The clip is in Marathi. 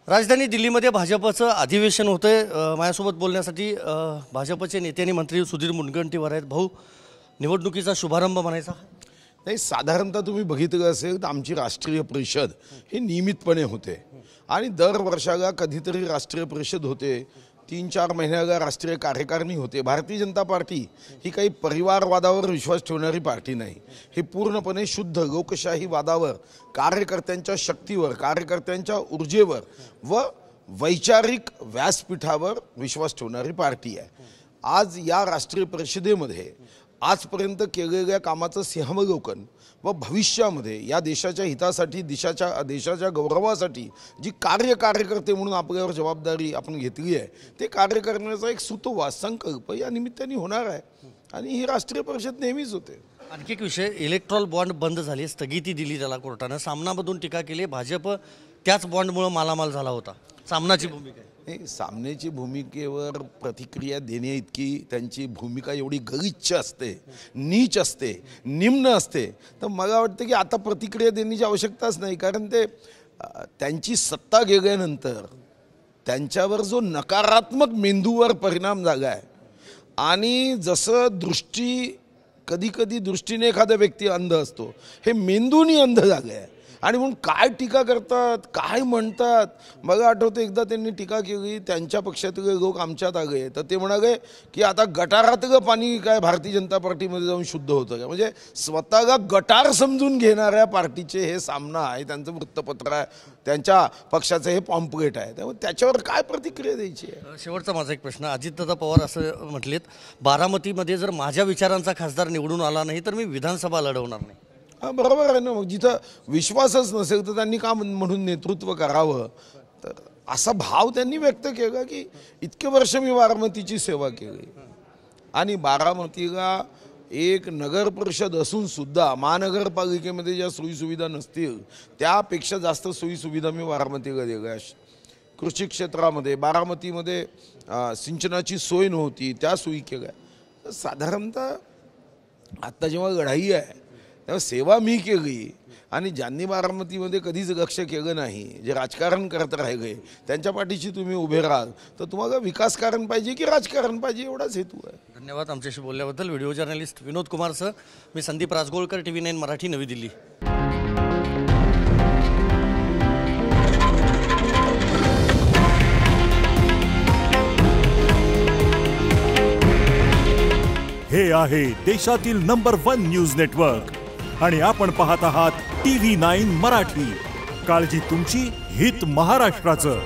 राजधानी दिल्लीमध्ये भाजपचं अधिवेशन होतंय। माझ्यासोबत बोलण्यासाठी भाजपचे नेते आणि मंत्री सुधीर मुनगंटीवार आहेत। भाऊ, निवडणुकीचा शुभारंभ म्हणायचा नाही, साधारणतः तुम्ही बघितलं असेल तर आमची राष्ट्रीय परिषद ही नियमितपणे होते आणि दर वर्षाला कधीतरी राष्ट्रीय परिषद होते, 3-4 महिन्याला राष्ट्रीय कार्यकारिणी होते। भारतीय जनता पार्टी ही काही परिवारवादावर विश्वास ठेवणारी पार्टी नाही, ही पूर्णपणे शुद्ध लोकशाहीवादावर, कार्यकर्त्यांच्या शक्तीवर, कार्यकर्त्यांच्या ऊर्जेवर व वैचारिक व्यासपीठावर विश्वास ठेवणारी पार्टी आहे। आज या राष्ट्रीय परिषदेमध्ये आजपर्यंत केलेल्या कामाचं सिंहावलोकन व भविष्यामध्ये या देशाच्या हितासाठी देशाच्या गौरवासाठी जी कार्यकर्ते म्हणून आपल्यावर जबाबदारी आपण घेतली आहे ते कार्य करण्याचा एक सुतोवाच संकल्प या निमित्ताने होणार आहे आणि ही राष्ट्रीय परिषद नेहमीच होते। आणखी एक विषय, इलेक्ट्रॉल बॉन्ड बंद झाले, स्थगिती दिली त्याला कोर्टानं, सामनामधून टीका केली, भाजप त्याच बॉन्डमुळे मालामाल झाला होता। सामनाची भूमिका नाही, सामनेची भूमिकेवर प्रतिक्रिया देणे इतकी त्यांची भूमिका एवढी गलिच्छ असते, नीच असते, निम्न असते, तर मला वाटतं की आता प्रतिक्रिया देण्याची आवश्यकताच नाही। कारण ते त्यांची सत्ता गेल्यानंतर त्यांच्यावर जो नकारात्मक मेंदूवर परिणाम झाला आहे आणि जसं कधी दृष्टीने एखादा व्यक्ती अंध असतो, हे मेंदूनी अंध झाले आहे आणि म्हणून काय टीका करतात, काय म्हणतात। मला आठवतं एकदा त्यांनी टीका केली, त्यांच्या पक्षातले लोक आमच्यात आले तर ते म्हणाले की आता गटारातलं पाणी काय भारतीय जनता पार्टीमध्ये जाऊन शुद्ध होतं का। म्हणजे स्वतःला गटार समजून घेणाऱ्या पार्टीचे हे सामना आहे, त्यांचं वृत्तपत्र आहे, त्यांच्या पक्षाचं हे पॉम्पलेट आहे, त्यामुळे त्याच्यावर काय प्रतिक्रिया द्यायची आहे। शेवटचा माझा एक प्रश्न, अजितदादा पवार असं म्हटलेत, बारामतीमध्ये जर माझ्या विचारांचा खासदार निवडून आला नाही तर मी विधानसभा लढवणार नाही। बरोबर आहे ना, मग जिथं विश्वासच नसेल तर त्यांनी का म्हणून नेतृत्व करावं। तर असा भाव त्यांनी व्यक्त केला की इतके वर्ष मी बारामतीची सेवा केली आणि बारामतीला एक नगर परिषद असून सुद्धा महानगरपालिकेमध्ये ज्या सोयीसुविधा नसतील त्यापेक्षा जास्त सोयीसुविधा मी बारामतीला दिल्या। कृषी क्षेत्रामध्ये बारामतीमध्ये सिंचनाची सोय नव्हती, त्या सोयी केल्या। साधारणतः आत्ता जेव्हा लढाई आहे तेव्हा सेवा मी केली आणि ज्यांनी बारामतीमध्ये कधीच लक्ष केलं नाही, जे राजकारण करत राहिले, त्यांच्या पाठीशी तुम्ही उभे राहाल तर तुम्हाला विकासकारण पाहिजे की राजकारण पाहिजे, एवढाच हेतू आहे। धन्यवाद आमच्याशी बोलल्याबद्दल। Video journalist Vinod Kumar sir, मी संदीप राजगोळकर, TV9 मराठी, नवी दिल्ली। हे आहे देशातील नंबर 1 न्यूज नेटवर्क आणि आपण पाहत आहात TV9 मराठी। काळजी तुमची, हित महाराष्ट्राचं।